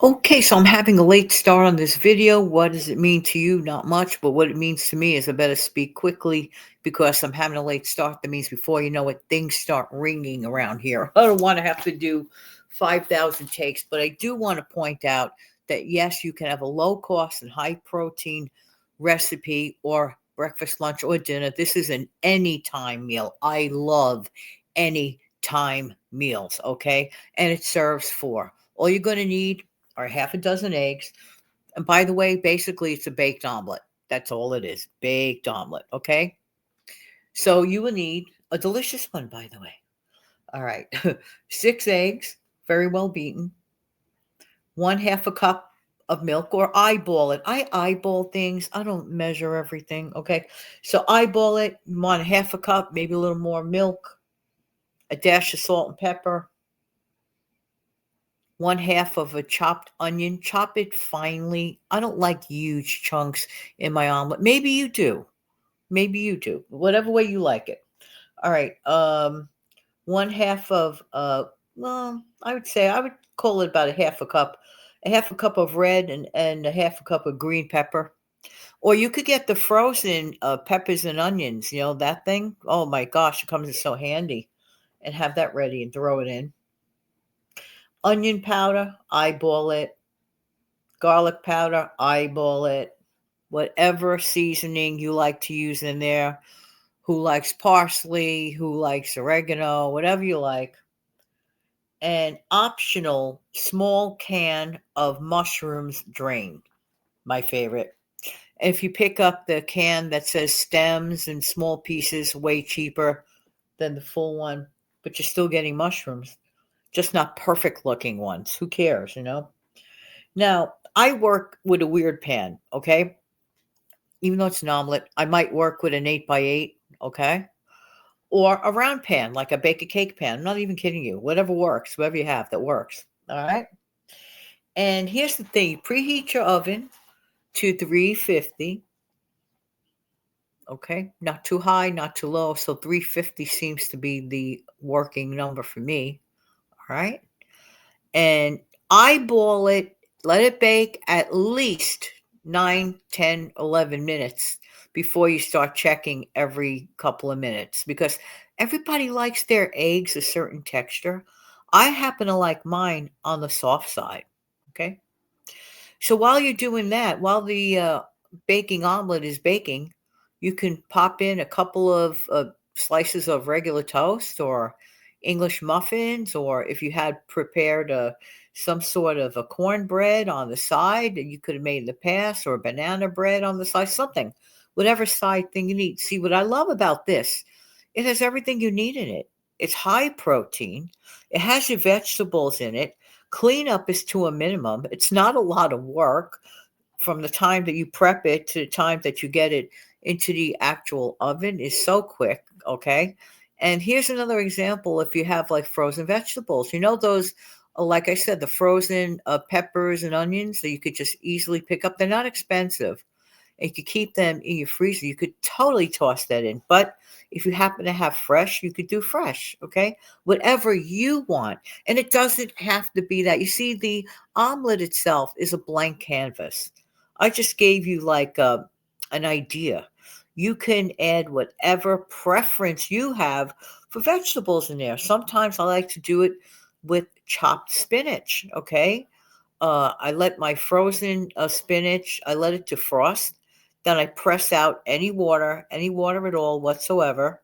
Okay, so I'm having a late start on this video. What does it mean to you? Not much, but what it means to me is I better speak quickly because I'm having a late start. That means before you know it, things start ringing around here. I don't want to have to do 5,000 takes, but I do want to point out that yes, you can have a low cost and high protein recipe or breakfast, lunch, or dinner. This is an anytime meal. I love anytime meals, okay? And it serves four. All you're going to need or half a dozen eggs. And by the way, basically it's a baked omelet. That's all it is. Baked omelet. Okay. So you will need a delicious one, by the way. All right. Six eggs, very well beaten. One half a cup of milk or eyeball it. I eyeball things. I don't measure everything. Okay. So eyeball it. You want half a cup, maybe a little more milk, a dash of salt and pepper, one half of a chopped onion. Chop it finely. I don't like huge chunks in my omelet. Maybe you do. Maybe you do. Whatever way you like it. All right. One half of well, I would say I would call it about a half a cup of red and a half a cup of green pepper. Or you could get the frozen peppers and onions, that thing. Oh my gosh, it comes in so handy. And have that ready and throw it in. Onion powder, eyeball it. Garlic powder, eyeball it. Whatever seasoning you like to use in there. Who likes parsley, who likes oregano, whatever you like. An optional small can of mushrooms drained, my favorite. If you pick up the can that says stems and small pieces, way cheaper than the full one, but you're still getting mushrooms, just not perfect looking ones. Who cares? Now, I work with a weird pan, okay? Even though it's an omelet, I might work with an 8x8, okay? Or a round pan, like a bake a cake pan. I'm not even kidding you. Whatever works, whatever you have that works. All right. And here's the thing: you preheat your oven to 350. Okay. Not too high, not too low. So 350 seems to be the working number for me. All right. And eyeball it, let it bake at least 9, 10, 11 minutes before you start checking every couple of minutes because everybody likes their eggs a certain texture. I happen to like mine on the soft side. Okay. So while you're doing that, while the baking omelet is baking, you can pop in a couple of slices of regular toast or English muffins, or if you had prepared some sort of a cornbread on the side that you could have made in the past, or banana bread on the side, something, whatever side thing you need. See, what I love about this, it has everything you need in it. It's high protein. It has your vegetables in it. Cleanup is to a minimum. It's not a lot of work from the time that you prep it to the time that you get it into the actual oven is so quick, okay? And here's another example if you have like frozen vegetables. Those like I said, the frozen peppers and onions that you could just easily pick up. They're not expensive. And you could keep them in your freezer. You could totally toss that in. But if you happen to have fresh, you could do fresh, okay? Whatever you want. And it doesn't have to be that. You see, the omelet itself is a blank canvas. I just gave you like an idea. You can add whatever preference you have for vegetables in there. Sometimes I like to do it with chopped spinach, okay? I let my frozen spinach, I let it defrost. Then I press out any water at all whatsoever.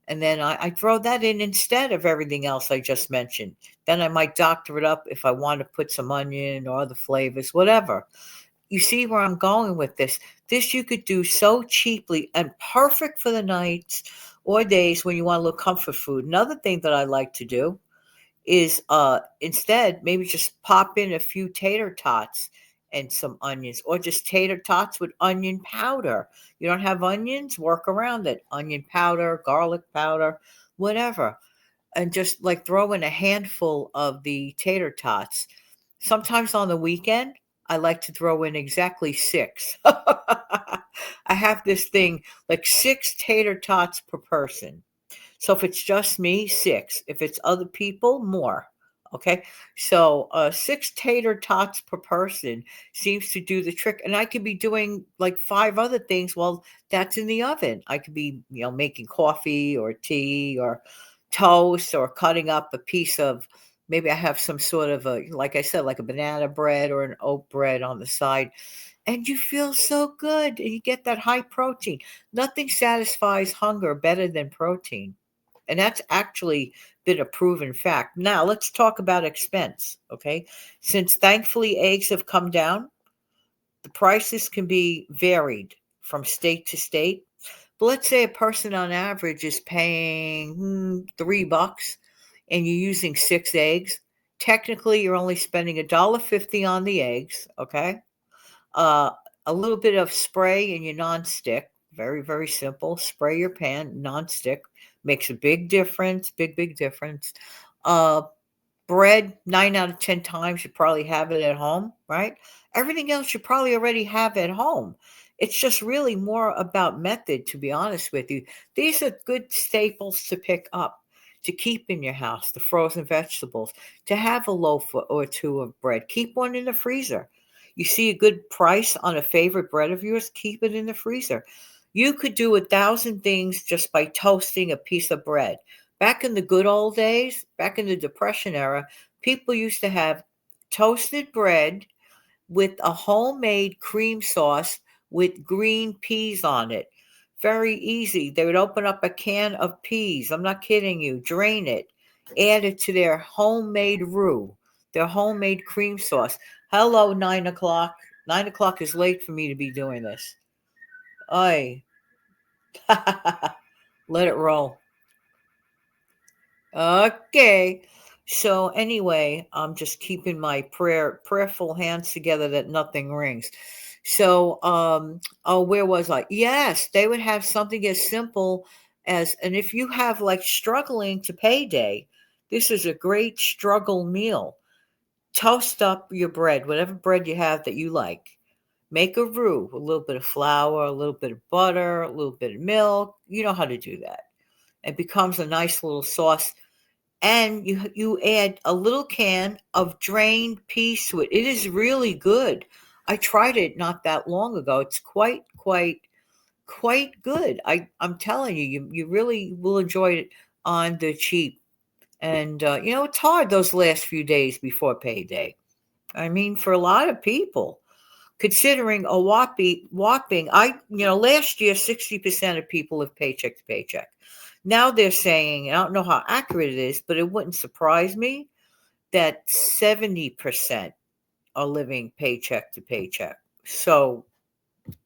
And then I throw that in instead of everything else I just mentioned. Then I might doctor it up if I want to put some onion or other flavors, whatever. You see where I'm going with this. This you could do so cheaply and perfect for the nights or days when you want a little comfort food. Another thing that I like to do is instead maybe just pop in a few tater tots and some onions, or just tater tots with onion powder. You don't have onions, work around it. Onion powder, garlic powder, whatever. And just like throw in a handful of the tater tots. Sometimes on the weekend, I like to throw in exactly six. I have this thing like six tater tots per person. So if it's just me, six. If it's other people, more. Okay. So 6 tater tots per person seems to do the trick. And I could be doing like 5 other things. Well, that's in the oven. I could be, making coffee or tea or toast or cutting up a piece of, maybe I have some sort of a, like I said, like a banana bread or an oat bread on the side. And you feel so good. And you get that high protein. Nothing satisfies hunger better than protein. And that's actually been a proven fact. Now, let's talk about expense, okay? Since thankfully eggs have come down, the prices can be varied from state to state. But let's say a person on average is paying $3 and you're using 6 eggs. Technically, you're only spending $1.50 on the eggs, okay? Uh, a little bit of spray in your nonstick. Very, very simple. Spray your pan, nonstick. Makes a big difference. Big, big difference. Uh, bread, 9 out of 10 times, you probably have it at home, right? Everything else you probably already have at home. It's just really more about method, to be honest with you. These are good staples to pick up, to keep in your house, the frozen vegetables, to have a loaf or two of bread. Keep one in the freezer. You see a good price on a favorite bread of yours, keep it in the freezer. You could do 1,000 things just by toasting a piece of bread. Back in the good old days, back in the Depression era, people used to have toasted bread with a homemade cream sauce with green peas on it. Very easy. They would open up a can of peas. I'm not kidding you. Drain it. Add it to their homemade roux, their homemade cream sauce. Hello, 9 o'clock. 9 o'clock is late for me to be doing this. Oi. Let it roll. Okay. So anyway, I'm just keeping my prayerful hands together that nothing rings. So oh, where was I? Yes, they would have something as simple as, and if you have like struggling to payday, this is a great struggle meal. Toast up your bread, whatever bread you have that you like. Make a roux, a little bit of flour, a little bit of butter, a little bit of milk. You know how to do that. It becomes a nice little sauce, and you add a little can of drained peas to it. It is really good. I tried it not that long ago. It's quite good. I'm telling you, you really will enjoy it on the cheap. And it's hard those last few days before payday. I mean, for a lot of people, considering a whopping, last year 60% of people live paycheck to paycheck. Now they're saying, I don't know how accurate it is, but it wouldn't surprise me that 70% are living paycheck to paycheck. So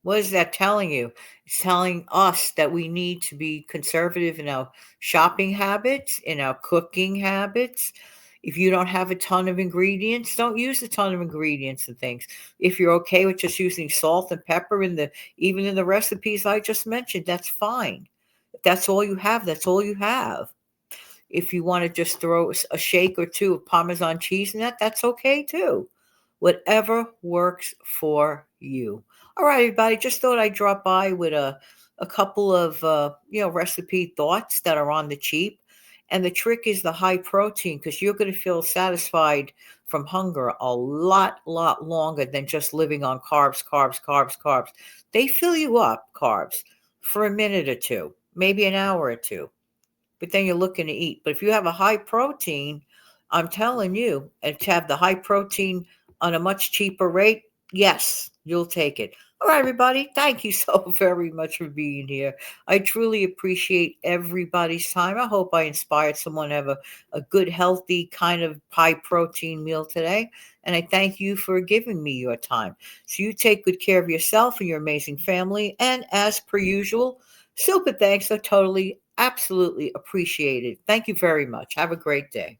what is that telling you? It's telling us that we need to be conservative in our shopping habits, in our cooking habits. If you don't have a ton of ingredients, don't use a ton of ingredients and things. If you're okay with just using salt and pepper even in the recipes I just mentioned, that's fine. If that's all you have, that's all you have. If you want to just throw a shake or two of Parmesan cheese in that, that's okay too. Whatever works for you. All right, everybody. Just thought I'd drop by with a couple of recipe thoughts that are on the cheap. And the trick is the high protein, because you're going to feel satisfied from hunger a lot longer than just living on carbs, carbs, carbs, carbs. They fill you up, carbs, for a minute or two, maybe an hour or two, but then you're looking to eat. But if you have a high protein, I'm telling you, and to have the high protein on a much cheaper rate, yes, you'll take it. All right, everybody. Thank you so very much for being here. I truly appreciate everybody's time. I hope I inspired someone to have a good, healthy, kind of high protein meal today. And I thank you for giving me your time. So you take good care of yourself and your amazing family. And as per usual, super thanks are totally, absolutely appreciated. Thank you very much. Have a great day.